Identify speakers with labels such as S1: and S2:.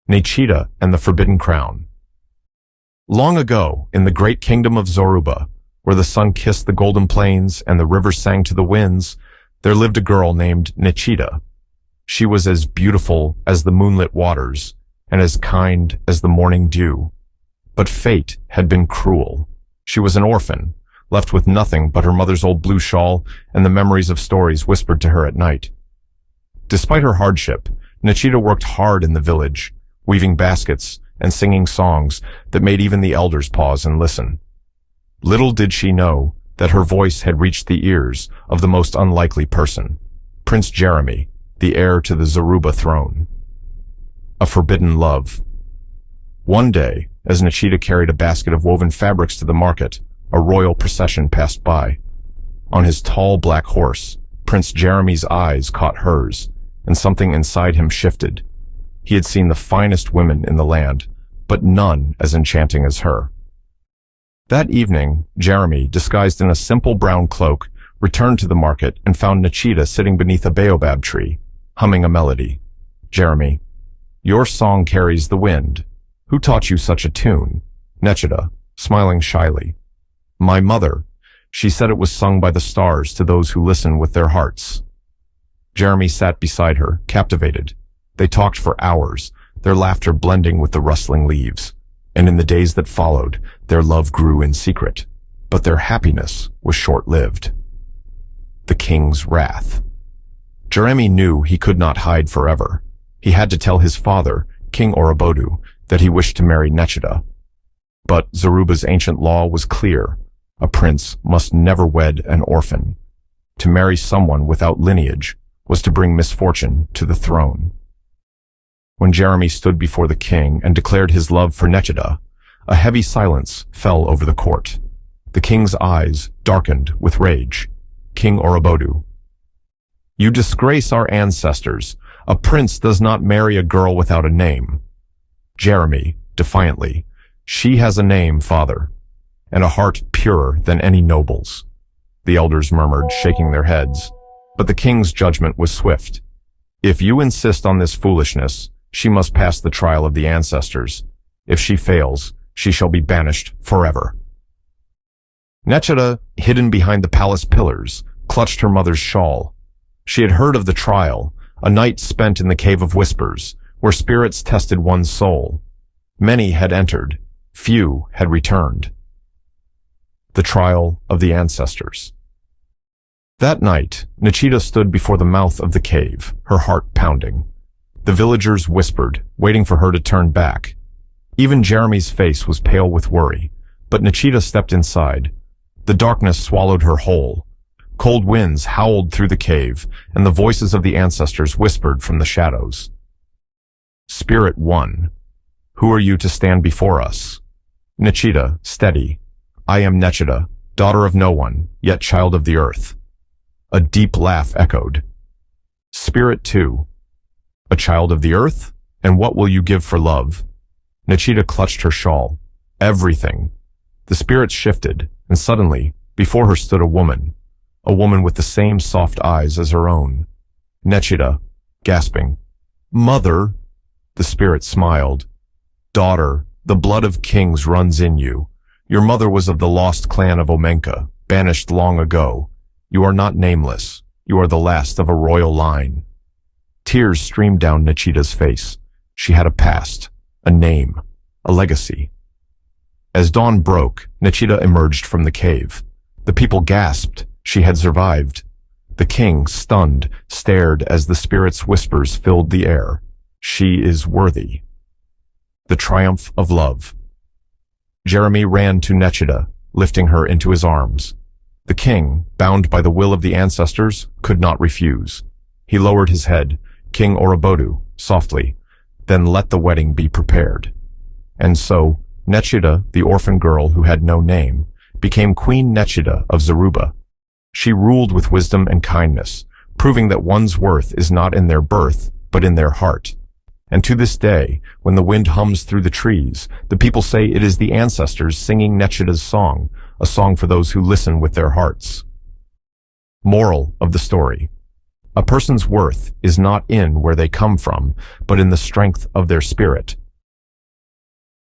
S1: Nechida and the Forbidden Crown. Long ago, in the great kingdom of Zoruba, where the sun kissed the golden plains and the rivers sang to the winds, there lived a girl named Nechida. She was as beautiful as the moonlit waters, and as kind as the morning dew. But fate had been cruel. She was an orphan, left with nothing but her mother's old blue shawl and the memories of stories whispered to her at night. Despite her hardship, Nechida worked hard in the village, weaving baskets and singing songs that made even the elders pause and listen. Little did she know that her voice had reached the ears of the most unlikely person, Prince Jaremi, the heir to the Zoruba throne. A forbidden love. One day, as Nechida carried a basket of woven fabrics to the market, a royal procession passed by. On his tall black horse, Prince Jaremi's eyes caught hers, and something inside him shifted. He had seen the finest women in the land, but none as enchanting as her. That evening, Jaremi, disguised in a simple brown cloak, returned to the market and found Nechida sitting beneath a baobab tree, humming a melody. "Jaremi, your song carries the wind. Who taught you such a tune?" Nechida, smiling shyly. "My mother. She said it was sung by the stars to those who listen with their hearts." Jaremi sat beside her, captivated. They talked for hours, their laughter blending with the rustling leaves. And in the days that followed, their love grew in secret. But their happiness was short-lived. The king's wrath. Jaremi knew he could not hide forever. He had to tell his father, King Orobodu, that he wished to marry Nechida. But Zoruba's ancient law was clear. A prince must never wed an orphan. To marry someone without lineage was to bring misfortune to the throne. When Jaremi stood before the king and declared his love for Nechida, a heavy silence fell over the court. The king's eyes darkened with rage. King Orobodu. "You disgrace our ancestors. A prince does not marry a girl without a name." Jaremi, defiantly. "She has a name, father, and a heart purer than any noble's." The elders murmured, shaking their heads. But the king's judgment was swift. "If you insist on this foolishness, she must pass the trial of the ancestors. If she fails, she shall be banished forever." Nechida, hidden behind the palace pillars, clutched her mother's shawl. She had heard of the trial, a night spent in the Cave of Whispers, where spirits tested one's soul. Many had entered, few had returned. The trial of the ancestors. That night, Nechida stood before the mouth of the cave, her heart pounding. The villagers whispered, waiting for her to turn back. Even Jaremi's face was pale with worry, but Nechida stepped inside. The darkness swallowed her whole. Cold winds howled through the cave, and the voices of the ancestors whispered from the shadows. "Spirit 1, who are you to stand before us?" Nechida, steady. "I am Nechida, daughter of no one, yet child of the earth." A deep laugh echoed. "Spirit 2, a child of the earth? And what will you give for love?" Nechida clutched her shawl. "Everything." The spirits shifted, and suddenly, before her stood a woman with the same soft eyes as her own. Nechida, gasping. "Mother!" The spirit smiled. "Daughter, the blood of kings runs in you. Your mother was of the lost clan of Omenka, banished long ago. You are not nameless. You are the last of a royal line." Tears streamed down Nechida's face. She had a past, a name, a legacy. As dawn broke, Nechida emerged from the cave. The people gasped. She had survived. The king, stunned, stared as the spirit's whispers filled the air. She is worthy. The triumph of love. Jaremi ran to Nechida, lifting her into his arms. The king, bound by the will of the ancestors, could not refuse. He lowered his head, King Orobodu, softly, then let the wedding be prepared. And so, Nechida, the orphan girl who had no name, became Queen Nechida of Zoruba. She ruled with wisdom and kindness, proving that one's worth is not in their birth, but in their heart. And to this day, when the wind hums through the trees, the people say it is the ancestors singing Nechida's song, a song for those who listen with their hearts. Moral of the story. A person's worth is not in where they come from, but in the strength of their spirit.